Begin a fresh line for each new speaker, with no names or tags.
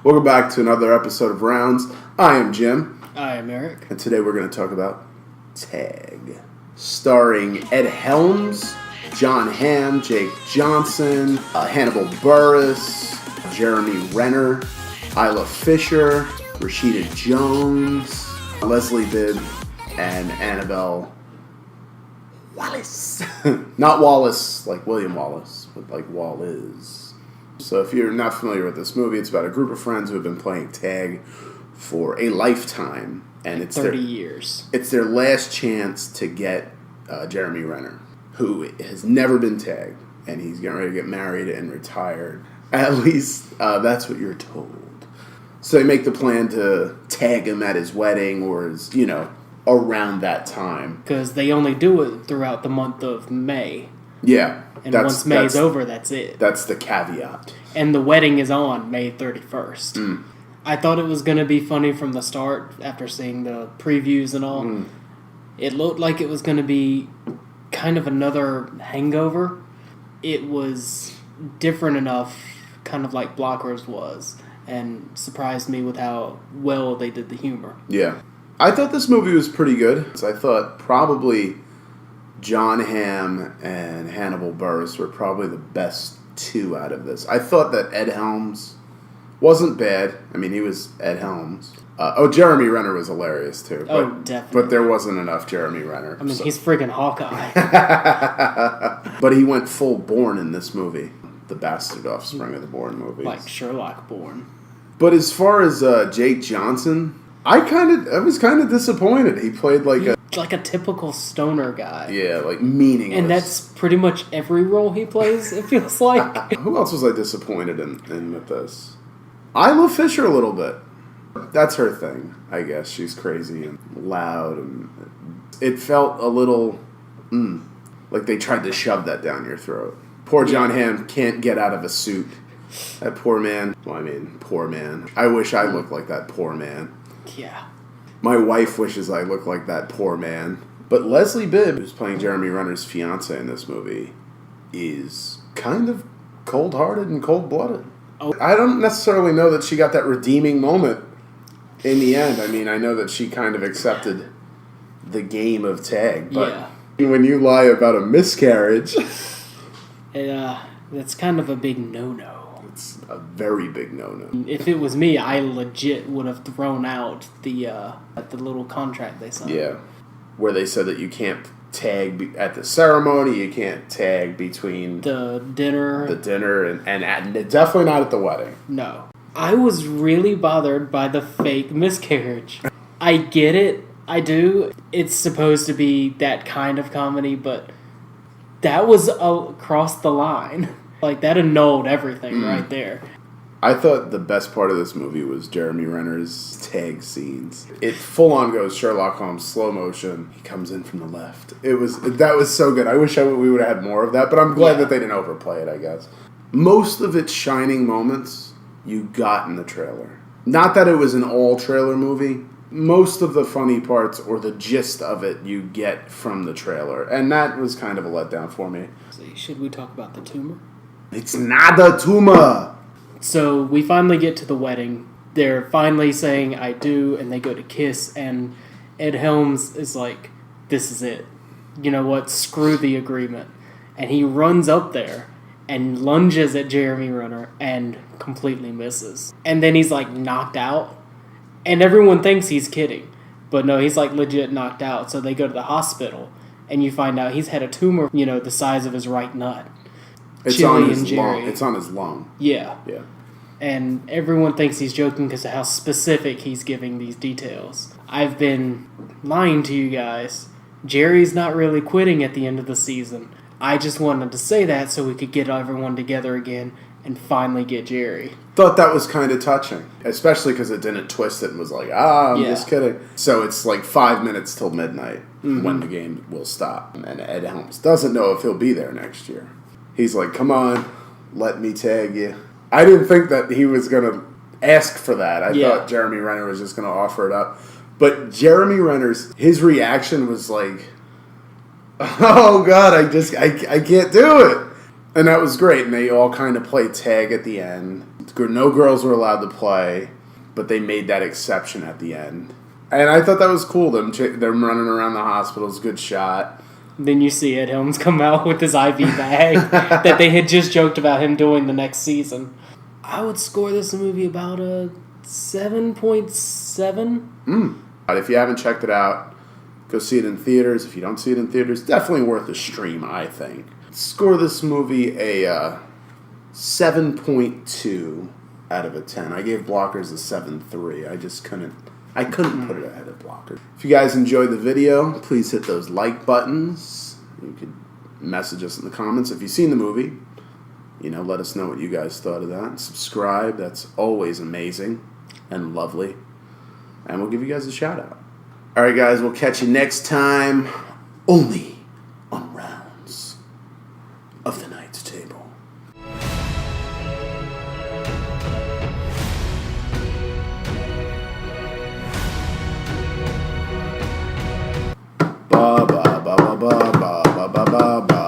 Welcome back to another episode of Rounds. I am Jim.
I am Eric.
And today we're going to talk about Tag. Starring Ed Helms, Jon Hamm, Jake Johnson, Hannibal Buress, Jeremy Renner, Isla Fisher, Rashida Jones, Leslie Bibb, and Annabelle Wallace. Not Wallace like William Wallace, but like Wallace. So if you're not familiar with this movie, it's about a group of friends who have been playing tag for a lifetime. And it's
30 years.
It's their last chance to get Jeremy Renner, who has never been tagged. And he's getting ready to get married and retired. At least that's what you're told. So they make the plan to tag him at his wedding or his, around that time.
Because they only do it throughout the month of May.
Yeah.
And once May's over, that's it.
That's the caveat.
And the wedding is on May 31st. Mm. I thought it was going to be funny from the start after seeing the previews and all. Mm. It looked like it was going to be kind of another Hangover. It was different enough, kind of like Blockers was, and surprised me with how well they did the humor.
Yeah. I thought this movie was pretty good. I thought probably Jon Hamm and Hannibal Buress were probably the best two out of this. I thought that Ed Helms wasn't bad. I mean, he was Ed Helms. Jeremy Renner was hilarious, too.
Definitely.
But there wasn't enough Jeremy Renner.
I mean, he's friggin' Hawkeye.
But he went full Bourne in this movie. The bastard offspring of the Bourne movies.
Like Sherlock Bourne.
But as far as Jake Johnson, I was kind of disappointed. He played like
a typical stoner guy.
Yeah, like meaningless.
And that's pretty much every role he plays, it feels like.
Who else was I disappointed in with this? Isla Fisher a little bit. That's her thing, I guess. She's crazy and loud, and it felt a little like they tried to shove that down your throat. Poor Jon Hamm can't get out of a suit. That poor man. Well, I mean, poor man. I wish I looked like that poor man.
Yeah.
My wife wishes I looked like that poor man. But Leslie Bibb, who's playing Jeremy Renner's fiancée in this movie, is kind of cold-hearted and cold-blooded. Oh. I don't necessarily know that she got that redeeming moment in the end. I mean, I know that she kind of accepted the game of tag. But when you lie about a miscarriage...
that's kind of a big no-no.
It's a very big no-no.
If it was me, I legit would have thrown out the little contract they signed.
Yeah, where they said that you can't tag at the ceremony, you can't tag between
the dinner,
and definitely not at the wedding.
No, I was really bothered by the fake miscarriage. I get it, I do. It's supposed to be that kind of comedy, but that was across the line. Like, that annulled everything right there. I
thought the best part of this movie was Jeremy Renner's tag scenes. It full-on goes Sherlock Holmes, slow motion. He comes in from the left. That was so good. I wish we would have had more of that, but I'm glad that they didn't overplay it, I guess. Most of its shining moments you got in the trailer. Not that it was an all-trailer movie. Most of the funny parts or the gist of it you get from the trailer, and that was kind of a letdown for me.
Should we talk about the tumor?
It's not a tumor.
So we finally get to the wedding. They're finally saying I do, and they go to kiss, and Ed Helms is like, this is it. You know what? Screw the agreement. And he runs up there and lunges at Jeremy Renner and completely misses. And then he's like knocked out. And everyone thinks he's kidding. But no, he's like legit knocked out. So they go to the hospital, and you find out he's had a tumor, the size of his right nut.
It's on his lung. It's on his lung.
Yeah.
Yeah.
And everyone thinks he's joking because of how specific he's giving these details. I've been lying to you guys. Jerry's not really quitting at the end of the season. I just wanted to say that so we could get everyone together again and finally get Jerry.
Thought that was kind of touching. Especially because it didn't twist it and was like, I'm just kidding. So it's like 5 minutes till midnight when the game will stop. And Ed Helms doesn't know if he'll be there next year. He's like, come on, let me tag you. I didn't think that he was going to ask for that. I thought Jeremy Renner was just going to offer it up. But Jeremy Renner's, his reaction was like, oh, God, I can't do it. And that was great. And they all kind of play tag at the end. No girls were allowed to play, but they made that exception at the end. And I thought that was cool. Them running around the hospital is a good shot.
Then you see Ed Helms come out with his IV bag that they had just joked about him doing the next season. I would score this movie about a 7.7.
But if you haven't checked it out, go see it in theaters. If you don't see it in theaters, definitely worth a stream, I think. Score this movie a 7.2 out of a 10. I gave Blockers a 7.3. I couldn't put it ahead of Blockers. If you guys enjoyed the video, please hit those like buttons. You can message us in the comments if you've seen the movie. Let us know what you guys thought of that. Subscribe. That's always amazing and lovely. And we'll give you guys a shout out. All right, guys. We'll catch you next time. Only on Rounds of the Night's Table. Ba ba ba ba ba ba ba ba ba ba.